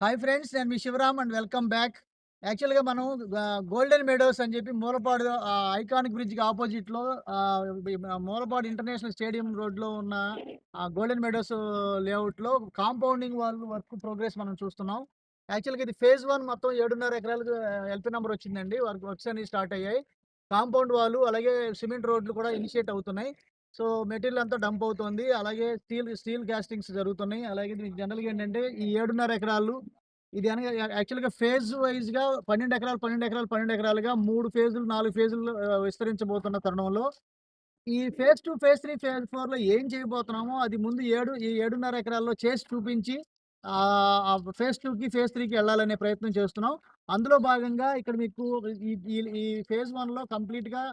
Hi friends. నేను మీ Shivaram and welcome back. యాక్చువల్‌గా మనం గోల్డెన్ మెడోస్ అని చెప్పి మూలపాడు ఐకానిక్ బ్రిడ్జ్‌కి అపోజిట్‌లో మూలపాడు ఇంటర్నేషనల్ స్టేడియం రోడ్‌లో ఉన్న గోల్డెన్ మెడోస్ లేఅవుట్‌లో కాంపౌండింగ్ వాల్ వర్క్ ప్రోగ్రెస్ మనం చూస్తున్నాం. యాక్చువల్‌గా ఇది ఫేజ్ 1 మొత్తం 7.5 ఎకరాలకు ఎల్‌పీ నంబర్ వచ్చిందండి. వర్క్స్ అన్ని స్టార్ట్ అయ్యాయి. కాంపౌండ్ వాలు అలాగే సిమెంట్ రోడ్లు కూడా ఇనిషియేట్ అవుతున్నాయి. సో, మెటీరియల్ అంతా డంప్ అవుతోంది. అలాగే స్టీల్ కాస్టింగ్స్ జరుగుతున్నాయి. అలాగే దీనికి జనరల్‌గా ఏంటంటే ఈ 7.5 ఎకరాలు ఇది అనగా యాక్చువల్‌గా ఫేజ్ వైస్‌గా 12 ఎకరాలు, 12 ఎకరాలు, 12 ఎకరాలుగా 3 ఫేజులు, 4 ఫేజుల్లో విస్తరించబోతున్న తరుణంలో ఈ ఫేజ్ 2, ఫేజ్ 3, ఫేజ్ 4లో ఏం చేయబోతున్నామో అది ముందు ఈ 7.5 ఎకరాల్లో చేసి చూపించి ఫేజ్ 2కి, ఫేజ్ 3కి ఎళ్ళాలనే ప్రయత్నం చేస్తున్నాం. అందులో భాగంగా ఇక్కడ మీకు ఈ ఈ ఈ ఫేజ్ 1లో కంప్లీట్‌గా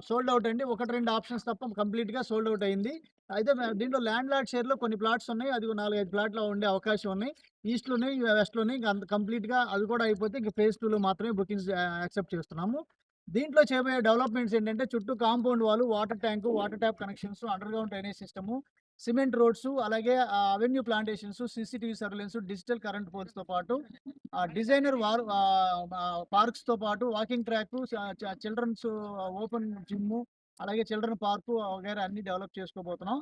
సోల్డ్ ఔట్ అండి. 1, 2 ఆప్షన్స్ తప్ప కంప్లీట్‌గా సోల్డ్ ఔట్ అయింది. అయితే దీంట్లో ల్యాండ్ లార్డ్ షేర్‌లో కొన్ని ప్లాట్స్ ఉన్నాయి. అది 4, 5 ప్లాట్‌లు ఉండే అవకాశం ఉన్నాయి. ఈస్ట్‌లోని, వెస్ట్‌లోని ఇంక కంప్లీట్‌గా అది కూడా అయిపోతే ఇంక ఫేజ్ 2లో మాత్రమే బుకింగ్స్ యాక్సెప్ట్ చేస్తున్నాము. దీంట్లో చేయబోయే డెవలప్‌మెంట్స్ ఏంటంటే చుట్టూ compound wall, water tank, water tap connections, underground drainage system, cement roads, అలాగే avenue plantations, CCTV surveillance, digital current పోల్స్‌తో పాటు డిజైనర్ పార్క్స్‌తో పాటు walking track, children's open gym, అలాగే చిల్డ్రన్ పార్కు వగైరా అన్నీ డెవలప్ చేసుకోబోతున్నాం.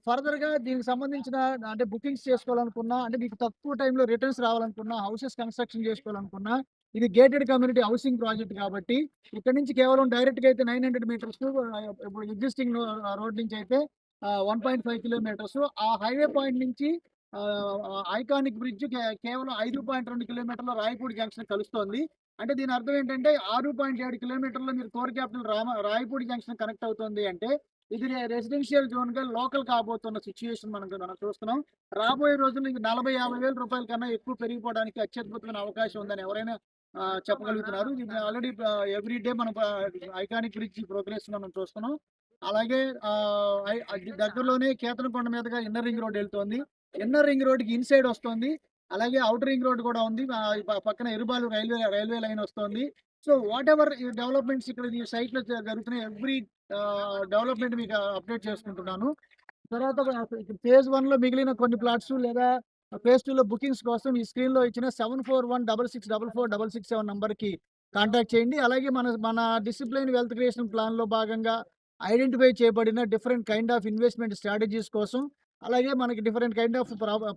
ఫర్దర్‌గా దీనికి సంబంధించిన అంటే బుకింగ్స్ చేసుకోవాలనుకున్నా, అంటే మీకు తక్కువ టైంలో రిటర్న్స్ రావాలనుకున్నా, హౌసెస్ కన్‌స్ట్రక్షన్ చేసుకోవాలనుకున్నా, ఇది గేటెడ్ కమ్యూనిటీ హౌసింగ్ ప్రాజెక్ట్ కాబట్టి, ఇక్కడి నుంచి కేవలం డైరెక్ట్‌గా అయితే 900 మీటర్స్, ఇప్పుడు ఎగ్జిస్టింగ్ రోడ్ నుంచి అయితే 1.5 కిలోమీటర్స్. ఆ హైవే పాయింట్ నుంచి ఐకానిక్ బ్రిడ్జ్ కేవలం 5.2 కిలోమీటర్ల రాయపూడి జంక్షన్ కలుస్తోంది. అంటే దీని అర్థం ఏంటంటే 6.7 కిలోమీటర్ల మీరు core capital Rayapudi junction connect అవుతుంది అంటే, ఇది రెసిడెన్షియల్ జోన్‌గా లోకల్ కాబోతున్న సిట్యుయేషన్ మనం చూస్తున్నాం. రాబోయే రోజుల్లో ఇది 40, 50 వేల రూపాయల కన్నా ఎక్కువ పెరిగిపోవడానికి అత్యద్భుతమైన అవకాశం ఉందని ఎవరైనా చెప్పగలుగుతున్నారు. ఇది ఆల్రెడీ ఎవ్రీ డే మనం ఐకానిక్ బ్రిడ్జ్ ప్రోగ్రెస్ మనం చూస్తున్నాం. అలాగే అది దగ్గరలోనే కేతనకొండ మీదుగా ఇన్నర్ రింగ్ రోడ్ ఎళ్తోంది. ఇన్నర్ రింగ్ రోడ్‌కి ఇన్‌సైడ్ వస్తోంది. అలాగే ఔటర్ రింగ్ రోడ్ కూడా ఉంది. పక్కన ఎరుబాలు రైల్వే లైన్ వస్తోంది. సో, వాటెవర్ ఈ డెవలప్‌మెంట్స్ ఇక్కడ ఈ సైట్‌లో జరుగుతున్నాయి. ఎవ్రీ డెవలప్‌మెంట్ మీకు అప్డేట్ చేసుకుంటున్నాను. తర్వాత ఫేజ్ 1లో మిగిలిన కొన్ని ప్లాట్స్ లేదా ఫేజ్ 2లో బుకింగ్స్ కోసం ఈ స్క్రీన్‌లో ఇచ్చిన 7416644667 నంబర్‌కి కాంటాక్ట్ చేయండి. అలాగే మన మన డిసిప్లిన్ వెల్త్ క్రియేషన్ ప్లాన్‌లో భాగంగా ఐడెంటిఫై చేయబడిన different kind of investment strategies కోసం, అలాగే మనకి different kind of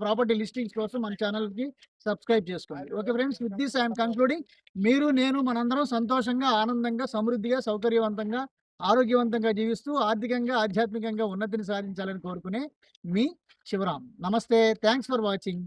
property listings కోసం మన ఛానెల్‌కి సబ్స్క్రైబ్ చేసుకోండి. Okay friends, with this I am concluding. మీరు, నేను మనందరం సంతోషంగా, ఆనందంగా, సమృద్ధిగా, సౌకర్యవంతంగా, ఆరోగ్యవంతంగా జీవిస్తూ ఆర్థికంగా, ఆధ్యాత్మికంగా ఉన్నతిని సాధించాలని కోరుకునే మీ శివరాం. నమస్తే. Thanks for watching.